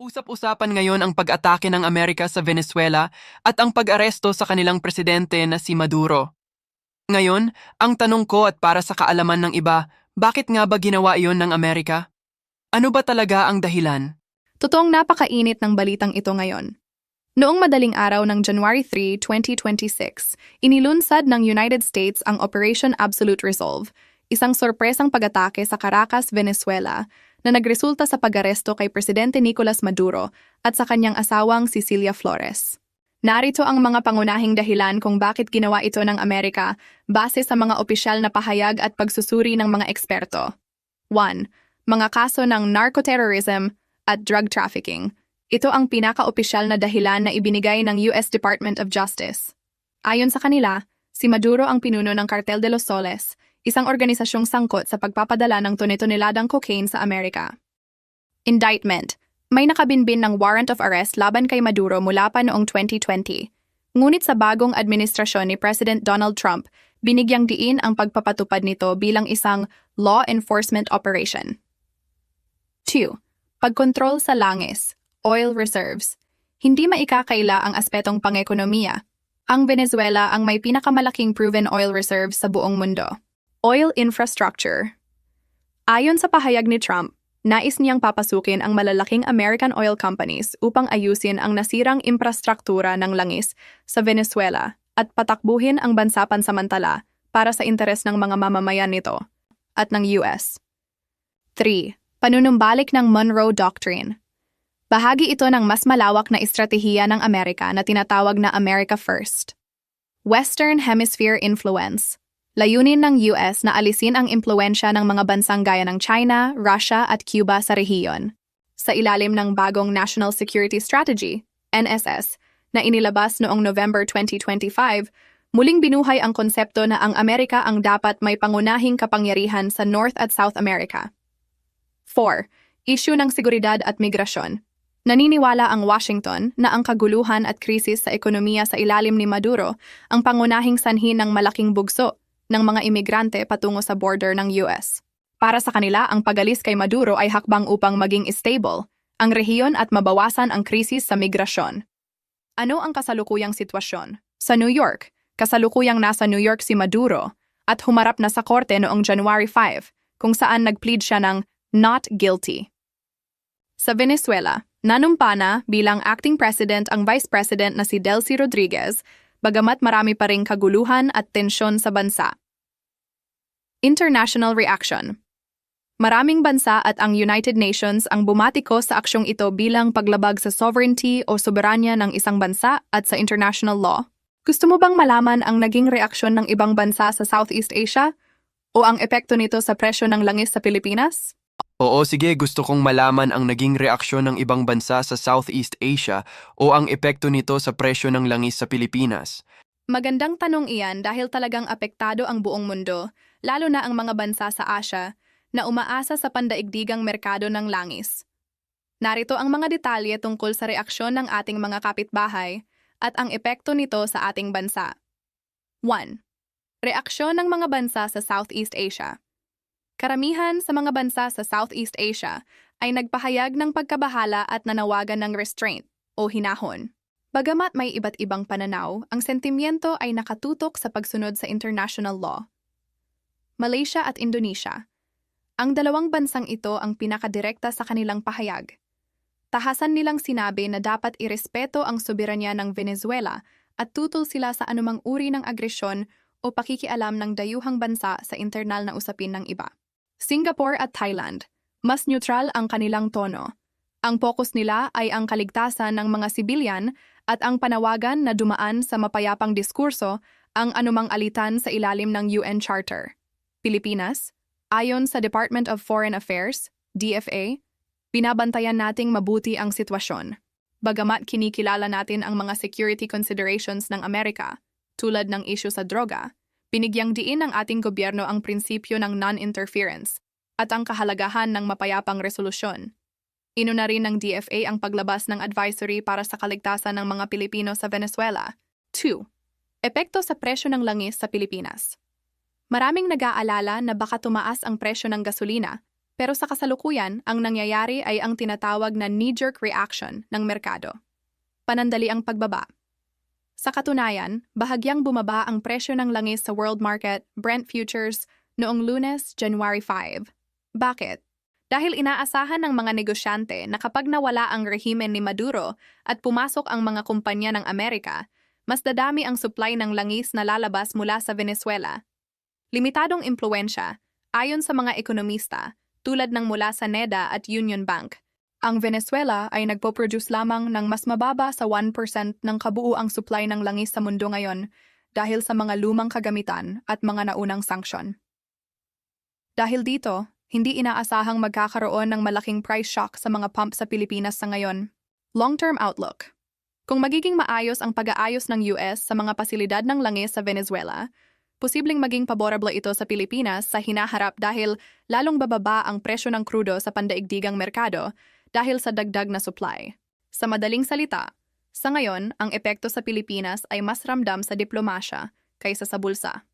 Usap-usapan ngayon ang pag-atake ng Amerika sa Venezuela at ang pag-aresto sa kanilang presidente na si Maduro. Ngayon, ang tanong ko at para sa kaalaman ng iba, bakit nga ba ginawa iyon ng Amerika? Ano ba talaga ang dahilan? Totoong napakainit ng balitang ito ngayon. Noong madaling araw ng January 3, 2026, inilunsad ng United States ang Operation Absolute Resolve, isang sorpresang pag-atake sa Caracas, Venezuela, na nagresulta sa pag-aresto kay Presidente Nicolas Maduro at sa kanyang asawang Cecilia Flores. Narito ang mga pangunahing dahilan kung bakit ginawa ito ng Amerika base sa mga opisyal na pahayag at pagsusuri ng mga eksperto. 1. Mga kaso ng narcoterrorism at drug trafficking. Ito ang pinaka-opisyal na dahilan na ibinigay ng US Department of Justice. Ayon sa kanila, si Maduro ang pinuno ng Cartel de los Soles, isang organisasyong sangkot sa pagpapadala ng tone-toneladang cocaine sa Amerika. Indictment. May nakabinbin ng warrant of arrest laban kay Maduro mula pa noong 2020. Ngunit sa bagong administrasyon ni President Donald Trump, binigyang diin ang pagpapatupad nito bilang isang law enforcement operation. 2. Pagkontrol sa langis, oil reserves. Hindi maikakaila ang aspetong pang-ekonomiya. Ang Venezuela ang may pinakamalaking proven oil reserves sa buong mundo. Oil infrastructure. Ayon sa pahayag ni Trump, nais niyang papasukin ang malalaking American oil companies upang ayusin ang nasirang infrastruktura ng langis sa Venezuela at patakbuhin ang bansa pansamantala para sa interes ng mga mamamayan nito at ng US. 3. Panunumbalik ng Monroe Doctrine. Bahagi ito ng mas malawak na estratehiya ng Amerika na tinatawag na America First. Western Hemisphere Influence. Layunin ng US na alisin ang impluensya ng mga bansang gaya ng China, Russia at Cuba sa rehiyon. Sa ilalim ng bagong National Security Strategy, NSS, na inilabas noong November 2025, muling binuhay ang konsepto na ang Amerika ang dapat may pangunahing kapangyarihan sa North at South America. 4. Issue ng seguridad at migrasyon. Naniniwala ang Washington na ang kaguluhan at krisis sa ekonomiya sa ilalim ni Maduro ang pangunahing sanhi ng malaking bugso ng mga imigrante patungo sa border ng US. Para sa kanila, ang pag-alis kay Maduro ay hakbang upang maging stable ang rehiyon at mabawasan ang krisis sa migrasyon. Ano ang kasalukuyang sitwasyon? Sa New York, kasalukuyang nasa New York si Maduro at humarap na sa korte noong January 5 kung saan nag-plead siya ng not guilty. Sa Venezuela, nanumpa na bilang acting president ang vice president na si Delcy Rodriguez, bagamat marami pa ring kaguluhan at tensyon sa bansa. International reaction. Maraming bansa at ang United Nations ang bumatiko sa aksyong ito bilang paglabag sa sovereignty o soberanya ng isang bansa at sa international law. Gusto mo bang malaman ang naging reaksyon ng ibang bansa sa Southeast Asia o ang epekto nito sa presyo ng langis sa Pilipinas? Oo, sige, gusto kong malaman ang naging reaksyon ng ibang bansa sa Southeast Asia o ang epekto nito sa presyo ng langis sa Pilipinas. Magandang tanong iyan dahil talagang apektado ang buong mundo, lalo na ang mga bansa sa Asia na umaasa sa pandaigdigang merkado ng langis. Narito ang mga detalye tungkol sa reaksyon ng ating mga kapitbahay at ang epekto nito sa ating bansa. 1. Reaksyon ng mga bansa sa Southeast Asia. Karamihan sa mga bansa sa Southeast Asia ay nagpahayag ng pagkabahala at nanawagan ng restraint o hinahon. Bagamat may iba't ibang pananaw, ang sentimiento ay nakatutok sa pagsunod sa international law. Malaysia at Indonesia. Ang dalawang bansang ito ang pinakadirekta sa kanilang pahayag. Tahasan nilang sinabi na dapat irespeto ang soberanya ng Venezuela at tutol sila sa anumang uri ng agresyon o pakikialam ng dayuhang bansa sa internal na usapin ng iba. Singapore at Thailand. Mas neutral ang kanilang tono. Ang focus nila ay ang kaligtasan ng mga sibilyan at ang panawagan na dumaan sa mapayapang diskurso ang anumang alitan sa ilalim ng UN Charter. Pilipinas, ayon sa Department of Foreign Affairs, DFA, binabantayan nating mabuti ang sitwasyon. Bagamat kinikilala natin ang mga security considerations ng Amerika, tulad ng issue sa droga, binigyang diin ng ating gobyerno ang prinsipyo ng non-interference at ang kahalagahan ng mapayapang resolusyon. Inuna rin ng DFA ang paglabas ng advisory para sa kaligtasan ng mga Pilipino sa Venezuela. 2. Epekto sa presyo ng langis sa Pilipinas. Maraming nag-aalala na baka tumaas ang presyo ng gasolina Pero sa kasalukuyan, ang nangyayari ay ang tinatawag na knee-jerk reaction ng merkado. Panandali ang pagbaba. Sa katunayan, bahagyang bumaba ang presyo ng langis sa world market, Brent futures, noong Lunes, January 5. Bakit? Dahil inaasahan ng mga negosyante na kapag nawala ang rehimen ni Maduro at pumasok ang mga kumpanya ng Amerika, mas dadami ang supply ng langis na lalabas mula sa Venezuela. Limitadong impluwensya, ayon sa mga ekonomista, tulad ng mula sa NEDA at Union Bank. Ang Venezuela ay nagpo-produce lamang ng mas mababa sa 1% ng kabuuang supply ng langis sa mundo ngayon dahil sa mga lumang kagamitan at mga naunang sanksyon. Dahil dito, hindi inaasahang magkakaroon ng malaking price shock sa mga pump sa Pilipinas sa ngayon. Long-term outlook. Kung magiging maayos ang pag-aayos ng US sa mga pasilidad ng langis sa Venezuela, posibleng maging paborable ito sa Pilipinas sa hinaharap dahil lalong bababa ang presyo ng krudo sa pandaigdigang merkado dahil sa dagdag na supply. Sa madaling salita, sa ngayon, ang epekto sa Pilipinas ay mas ramdam sa diplomasya kaysa sa bulsa.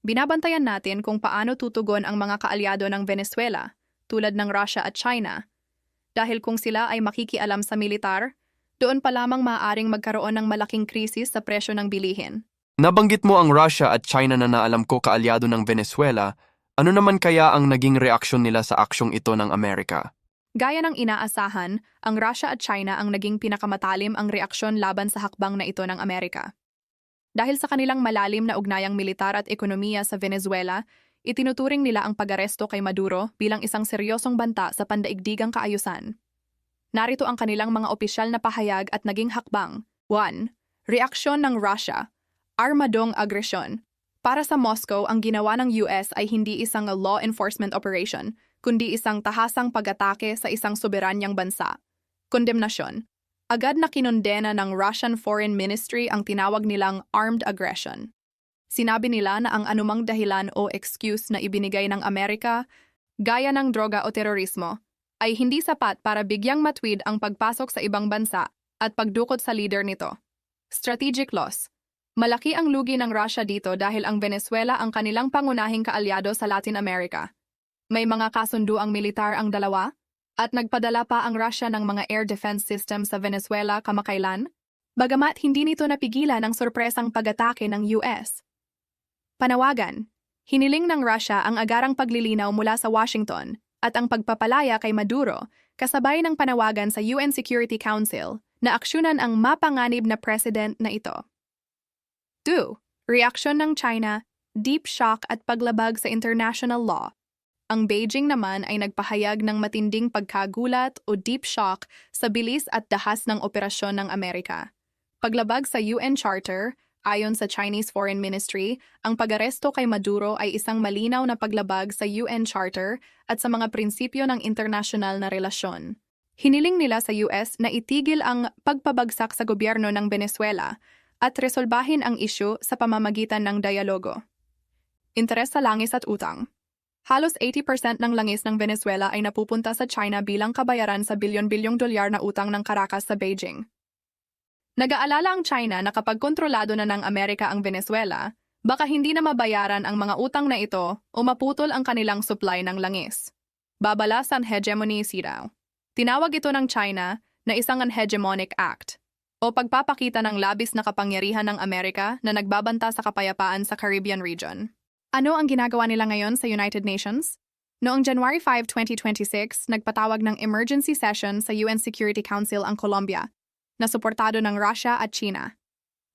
Binabantayan natin kung paano tutugon ang mga kaalyado ng Venezuela, tulad ng Russia at China, dahil kung sila ay makikialam sa militar, doon pa lamang maaaring magkaroon ng malaking krisis sa presyo ng bilihin. Nabanggit mo ang Russia at China na naalam ko kaalyado ng Venezuela, ano naman kaya ang naging reaksyon nila sa aksyong ito ng Amerika? Gaya ng inaasahan, ang Russia at China ang naging pinakamatalim ang reaksyon laban sa hakbang na ito ng Amerika. Dahil sa kanilang malalim na ugnayang militar at ekonomiya sa Venezuela, itinuturing nila ang pag-aresto kay Maduro bilang isang seryosong banta sa pandaigdigang kaayusan. Narito ang kanilang mga opisyal na pahayag at naging hakbang. 1. Reaksyon ng Russia. Armadong agresyon. Para sa Moscow, ang ginawa ng US ay hindi isang law enforcement operation, kundi isang tahasang pag-atake sa isang soberanyang bansa. Kondemnasyon. Agad na kinondena ng Russian Foreign Ministry ang tinawag nilang armed aggression. Sinabi nila na ang anumang dahilan o excuse na ibinigay ng Amerika, gaya ng droga o terorismo, ay hindi sapat para bigyang matwid ang pagpasok sa ibang bansa at pagdukot sa leader nito. Strategic loss. Malaki ang lugi ng Russia dito dahil ang Venezuela ang kanilang pangunahing kaalyado sa Latin America. May mga kasundo ang militar ang dalawa, at nagpadala pa ang Russia ng mga air defense system sa Venezuela kamakailan, bagamat hindi nito napigilan ang sorpresang pag-atake ng US. Panawagan. Hiniling ng Russia ang agarang paglilinaw mula sa Washington at ang pagpapalaya kay Maduro kasabay ng panawagan sa UN Security Council na aksyonan ang mapanganib na president na ito. 2. Reaksyon ng China, deep shock at paglabag sa international law. Ang Beijing naman ay nagpahayag ng matinding pagkagulat o deep shock sa bilis at dahas ng operasyon ng Amerika. Paglabag sa UN Charter, ayon sa Chinese Foreign Ministry, ang pag-aresto kay Maduro ay isang malinaw na paglabag sa UN Charter at sa mga prinsipyo ng internasyonal na relasyon. Hiniling nila sa US na itigil ang pagpabagsak sa gobyerno ng Venezuela at resolbahin ang isyu sa pamamagitan ng dialogo. Interes sa langis at utang. Halos 80% ng langis ng Venezuela ay napupunta sa China bilang kabayaran sa bilyon-bilyong dolyar na utang ng Caracas sa Beijing. Nag-aalala ang China na kapag kontrolado na ng Amerika ang Venezuela, baka hindi na mabayaran ang mga utang na ito o maputol ang kanilang supply ng langis. Babalasan hegemony siraw. Tinawag ito ng China na isang hegemonic act o pagpapakita ng labis na kapangyarihan ng Amerika na nagbabanta sa kapayapaan sa Caribbean region. Ano ang ginagawa nila ngayon sa United Nations? Noong January 5, 2026, nagpatawag ng emergency session sa UN Security Council ang Colombia, na suportado ng Russia at China.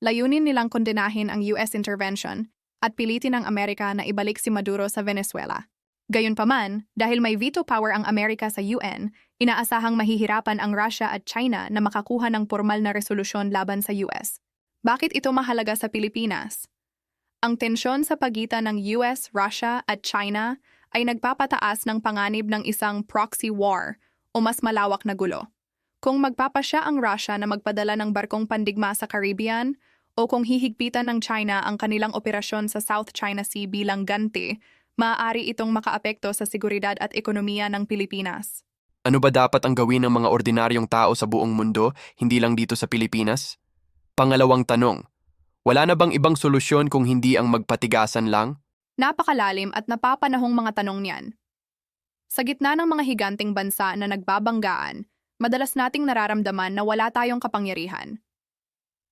Layunin nilang kondenahin ang US intervention at pilitin ng Amerika na ibalik si Maduro sa Venezuela. Gayunpaman, dahil may veto power ang Amerika sa UN, inaasahang mahihirapan ang Russia at China na makakuha ng formal na resolusyon laban sa US. Bakit ito mahalaga sa Pilipinas? Ang tensyon sa pagitan ng US, Russia at China ay nagpapataas ng panganib ng isang proxy war o mas malawak na gulo. Kung magpapasya ang Russia na magpadala ng barkong pandigma sa Caribbean o kung hihigpitan ng China ang kanilang operasyon sa South China Sea bilang ganti, maaari itong makaapekto sa seguridad at ekonomiya ng Pilipinas. Ano ba dapat ang gawin ng mga ordinaryong tao sa buong mundo, hindi lang dito sa Pilipinas? Pangalawang tanong, wala na bang ibang solusyon kung hindi ang magpatigasan lang? Napakalalim at napapanahong mga tanong niyan. Sa gitna ng mga higanting bansa na nagbabanggaan, madalas nating nararamdaman na wala tayong kapangyarihan.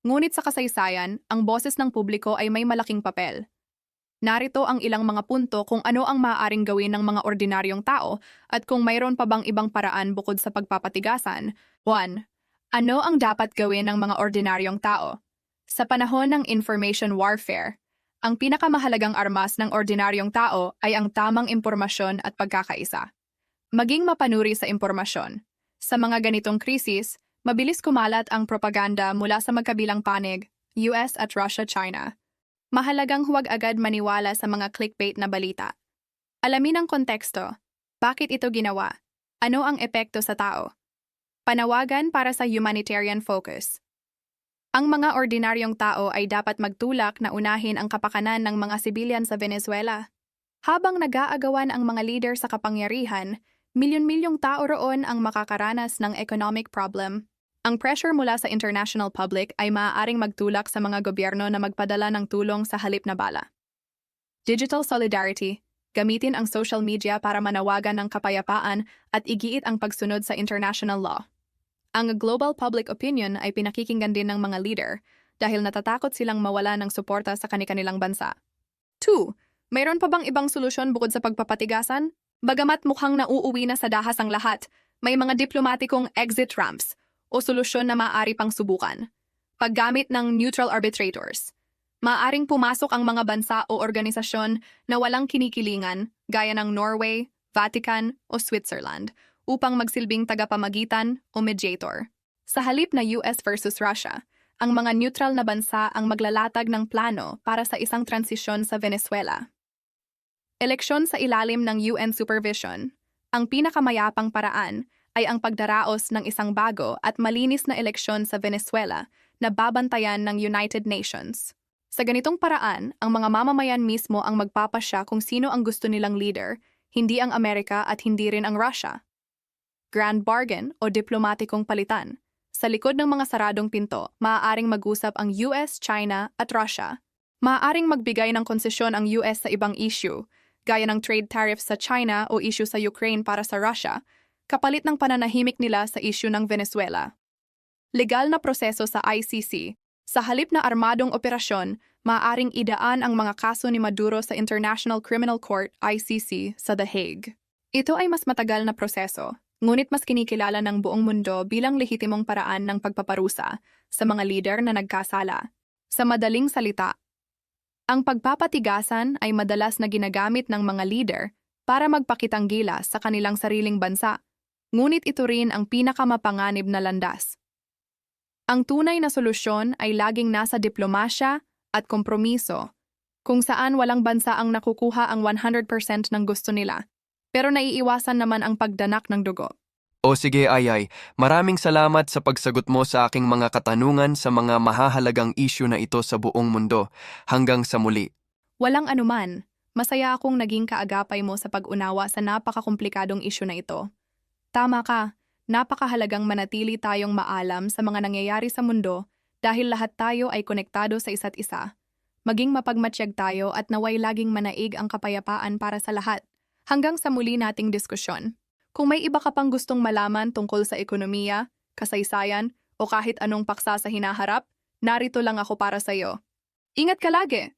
Ngunit sa kasaysayan, ang boses ng publiko ay may malaking papel. Narito ang ilang mga punto kung ano ang maaaring gawin ng mga ordinaryong tao at kung mayroon pa bang ibang paraan bukod sa pagpapatigasan. 1. Ano ang dapat gawin ng mga ordinaryong tao? Sa panahon ng information warfare, ang pinakamahalagang armas ng ordinaryong tao ay ang tamang impormasyon at pagkakaisa. Maging mapanuri sa impormasyon. Sa mga ganitong krisis, mabilis kumalat ang propaganda mula sa magkabilang panig, US at Russia-China. Mahalagang huwag agad maniwala sa mga clickbait na balita. Alamin ang konteksto. Bakit ito ginawa? Ano ang epekto sa tao? Panawagan para sa humanitarian focus. Ang mga ordinaryong tao ay dapat magtulak na unahin ang kapakanan ng mga sibilyan sa Venezuela. Habang nag-aagawan ang mga leader sa kapangyarihan, milyon-milyong tao roon ang makakaranas ng economic problem. Ang pressure mula sa international public ay maaaring magtulak sa mga gobyerno na magpadala ng tulong sa halip na bala. Digital solidarity. Gamitin ang social media para manawagan ng kapayapaan at igiit ang pagsunod sa international law. Ang global public opinion ay pinakikinggan din ng mga leader dahil natatakot silang mawala ng suporta sa kanilang bansa. 2. Mayroon pa bang ibang solusyon bukod sa pagpapatigasan? Bagamat mukhang nauuwi na sa dahas ang lahat, may mga diplomatikong exit ramps o solusyon na maaari pang subukan. Paggamit ng neutral arbitrators. Maaaring pumasok ang mga bansa o organisasyon na walang kinikilingan gaya ng Norway, Vatican o Switzerland upang magsilbing tagapamagitan o mediator. Sa halip na US versus Russia, ang mga neutral na bansa ang maglalatag ng plano para sa isang transisyon sa Venezuela. Eleksyon sa ilalim ng UN supervision. Ang pinakamayapang paraan ay ang pagdaraos ng isang bago at malinis na eleksyon sa Venezuela na babantayan ng United Nations. Sa ganitong paraan, ang mga mamamayan mismo ang magpapasya kung sino ang gusto nilang leader, hindi ang Amerika at hindi rin ang Russia. Grand bargain o diplomatikong palitan. Sa likod ng mga saradong pinto, maaaring mag-usap ang US, China at Russia. Maaaring magbigay ng konsesyon ang US sa ibang issue, gaya ng trade tariffs sa China o issue sa Ukraine para sa Russia, kapalit ng pananahimik nila sa issue ng Venezuela. Legal na proseso sa ICC. Sa halip na armadong operasyon, maaaring idaan ang mga kaso ni Maduro sa International Criminal Court ICC sa The Hague. Ito ay mas matagal na proseso, ngunit mas kinikilala ng buong mundo bilang lehitimong paraan ng pagpaparusa sa mga lider na nagkasala. Sa madaling salita, ang pagpapatigasan ay madalas na ginagamit ng mga lider para magpakitang gilas sa kanilang sariling bansa, ngunit ito rin ang pinakamapanganib na landas. Ang tunay na solusyon ay laging nasa diplomasya at kompromiso, kung saan walang bansa ang nakukuha ang 100% ng gusto nila, pero naiiwasan naman ang pagdanak ng dugo. O sige Ayay, maraming salamat sa pagsagot mo sa aking mga katanungan sa mga mahahalagang issue na ito sa buong mundo. Hanggang sa muli. Walang anuman, masaya akong naging kaagapay mo sa pag-unawa sa napakakomplikadong issue na ito. Tama ka, napakahalagang manatili tayong maalam sa mga nangyayari sa mundo dahil lahat tayo ay konektado sa isa't isa. Maging mapagmatsyag tayo at naway laging manaig ang kapayapaan para sa lahat. Hanggang sa muli nating diskusyon. Kung may iba ka pang gustong malaman tungkol sa ekonomiya, kasaysayan, o kahit anong paksa sa hinaharap, narito lang ako para sa iyo. Ingat ka lagi!